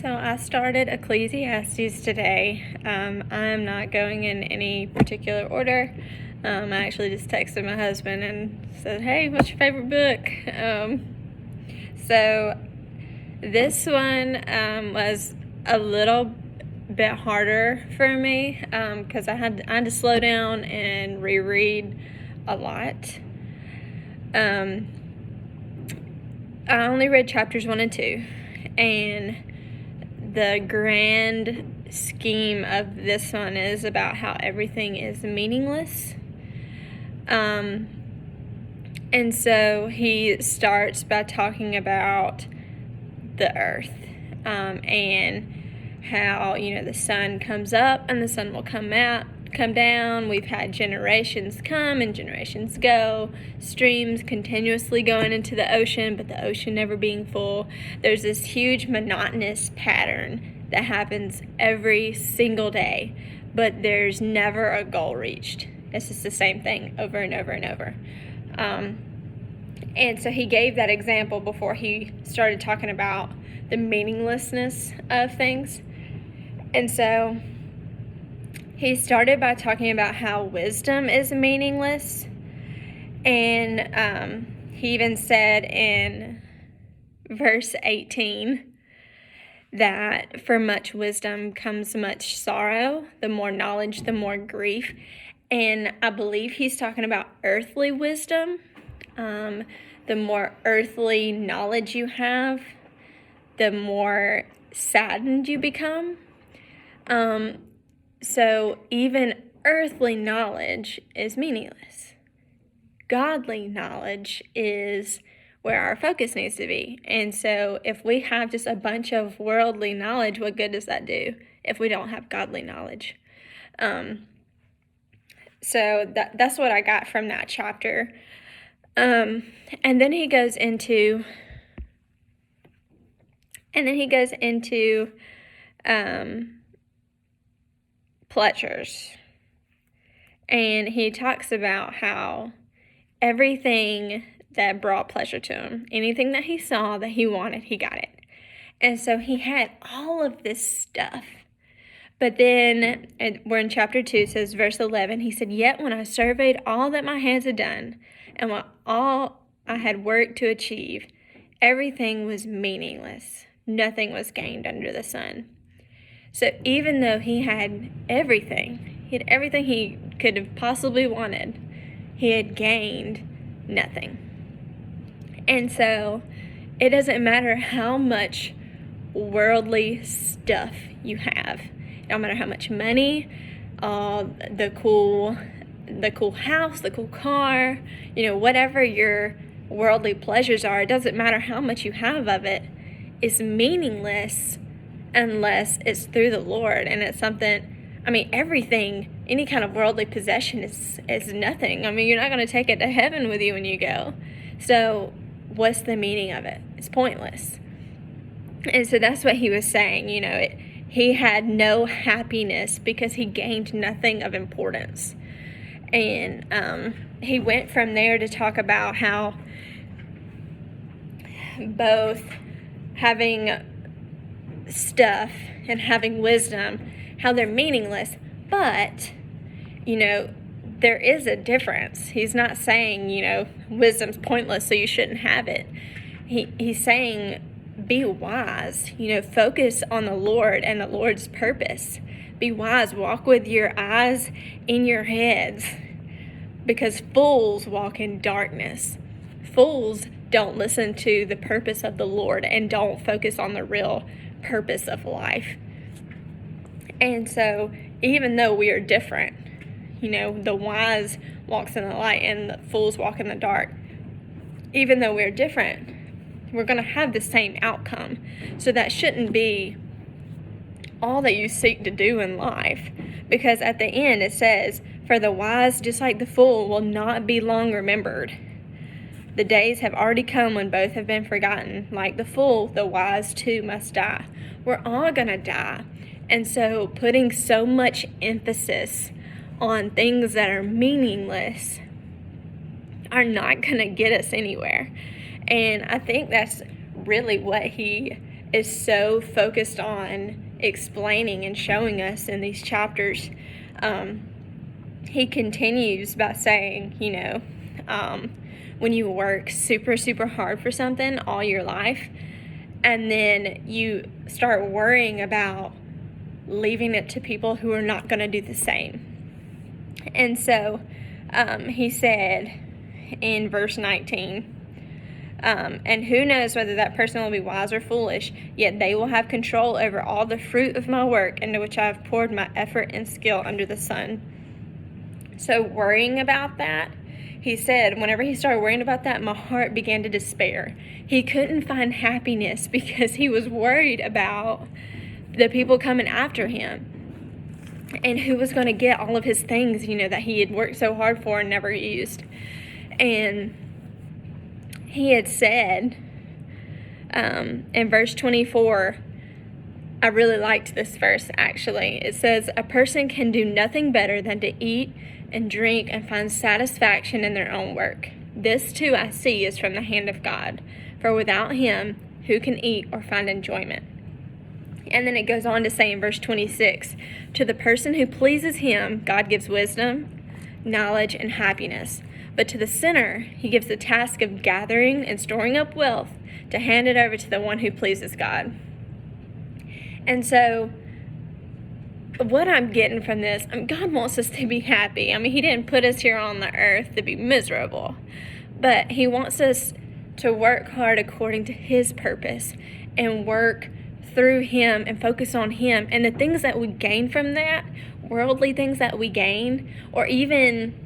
So I started Ecclesiastes today. I'm not going in any particular order. I actually just texted my husband and said, "Hey, what's your favorite book?" So this one was a little bit harder for me because I had to slow down and reread a lot. I only read chapters 1 and 2, and the grand scheme of this one is about how everything is meaningless. And so he starts by talking about the earth and how, the sun comes up and the sun will come down. We've had generations come and generations go, streams continuously going into the ocean, but the ocean never being full. There's this huge monotonous pattern that happens every single day, but there's never a goal reached. It's just the same thing over and over and over. And so he gave that example before he started talking about the meaninglessness of things. And so he started by talking about how wisdom is meaningless. And he even said in verse 18 that for much wisdom comes much sorrow. The more knowledge, the more grief. And I believe he's talking about earthly wisdom. The more earthly knowledge you have, the more saddened you become. So even earthly knowledge is meaningless. Godly knowledge is where our focus needs to be. And so if we have just a bunch of worldly knowledge, what good does that do if we don't have godly knowledge? So that's what I got from that chapter. And then he goes into pleasures. And he talks about how everything that brought pleasure to him, anything that he saw that he wanted, he got it. And so he had all of this stuff. But then we're in chapter 2, it says verse 11, he said, "Yet when I surveyed all that my hands had done and what all I had worked to achieve, everything was meaningless. Nothing was gained under the sun." So even though he had everything he could have possibly wanted, he had gained nothing. And so it doesn't matter how much worldly stuff you have. It don't matter how much money, the cool house, the cool car, whatever your worldly pleasures are, it doesn't matter how much you have of it. It's meaningless unless it's through the Lord, and it's something, everything, any kind of worldly possession is nothing. You're not going to take it to heaven with you when you go. So what's the meaning of it? It's pointless. And so that's what he was saying, he had no happiness because he gained nothing of importance. And he went from there to talk about how both having stuff and having wisdom, how they're meaningless, but, there is a difference. He's not saying, wisdom's pointless, so you shouldn't have it. He's saying, be wise, focus on the Lord and the Lord's purpose. Be wise, walk with your eyes in your heads, because fools walk in darkness. Fools don't listen to the purpose of the Lord and don't focus on the real purpose of life. And so even though we are different, the wise walks in the light and the fools walk in the dark, even though we're different, we're going to have the same outcome. So that shouldn't be all that you seek to do in life, because at the end it says, "For the wise, just like the fool, will not be long remembered. The days have already come when both have been forgotten. Like the fool, the wise too must die." We're all going to die. And so putting so much emphasis on things that are meaningless are not going to get us anywhere. And I think that's really what he is so focused on explaining and showing us in these chapters. He continues by saying, when you work super, super hard for something all your life, and then you start worrying about leaving it to people who are not going to do the same. And so he said in verse 19, and who knows whether that person will be wise or foolish, yet they will have control over all the fruit of my work into which I have poured my effort and skill under the sun. So worrying about that, he said, whenever he started worrying about that, my heart began to despair. He couldn't find happiness because he was worried about the people coming after him and who was going to get all of his things, that he had worked so hard for and never used. And he had said in verse 24, I really liked this verse, actually. It says, a person can do nothing better than to eat and drink and find satisfaction in their own work. This, too, I see is from the hand of God. For without him, who can eat or find enjoyment? And then it goes on to say in verse 26, to the person who pleases him, God gives wisdom, knowledge, and happiness. But to the sinner, he gives the task of gathering and storing up wealth to hand it over to the one who pleases God. And so what I'm getting from this, God wants us to be happy. He didn't put us here on the earth to be miserable, but he wants us to work hard according to his purpose and work through him and focus on him. And the things that we gain from that, worldly things that we gain, or even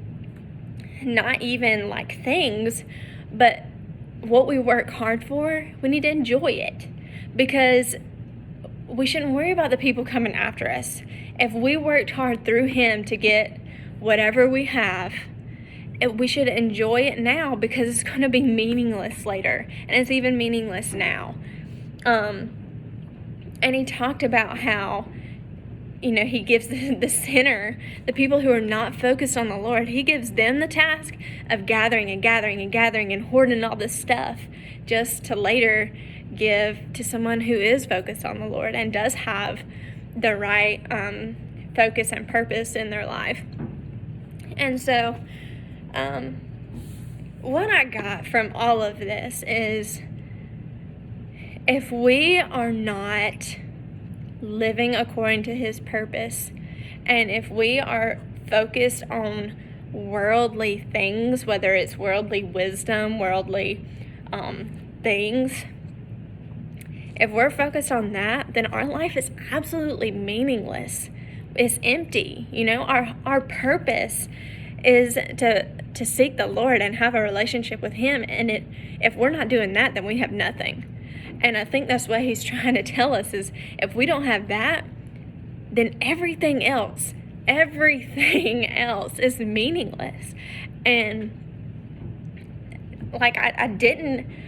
not even like things, but what we work hard for, we need to enjoy it, because we shouldn't worry about the people coming after us. If we worked hard through him to get whatever we have, we should enjoy it now, because it's going to be meaningless later, and it's even meaningless now. And he talked about how, he gives the sinner, the people who are not focused on the Lord, he gives them the task of gathering and gathering and gathering and hoarding all this stuff just to later give to someone who is focused on the Lord and does have the right focus and purpose in their life. And so what I got from all of this is, if we are not living according to his purpose, and if we are focused on worldly things, whether it's worldly wisdom, worldly things, if we're focused on that, then our life is absolutely meaningless. It's empty. Our purpose is to seek the Lord and have a relationship with him, and if we're not doing that, then we have nothing. And I think that's what he's trying to tell us, is if we don't have that, then everything else is meaningless. And I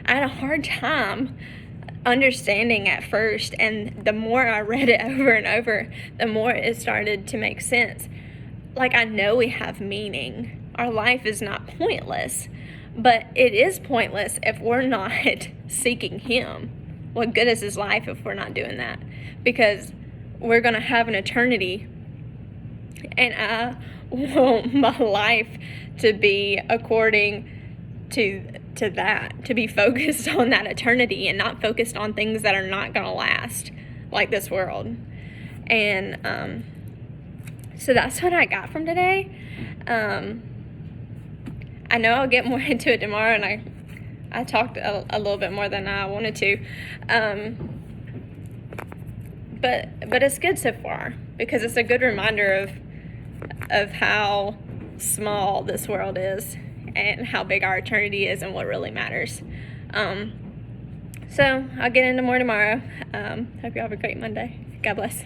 had a hard time understanding at first, and the more I read it over and over, the more it started to make sense. I know we have meaning. Our life is not pointless, but it is pointless if we're not seeking him. What good is his life if we're not doing that? Because we're going to have an eternity, and I want my life to be according to that, to be focused on that eternity and not focused on things that are not going to last, like this world. And so that's what I got from today. I know I'll get more into it tomorrow, and I talked a little bit more than I wanted to, but it's good so far, because it's a good reminder of how small this world is and how big our eternity is and what really matters. So I'll get into more tomorrow. Hope you have a great Monday. God bless.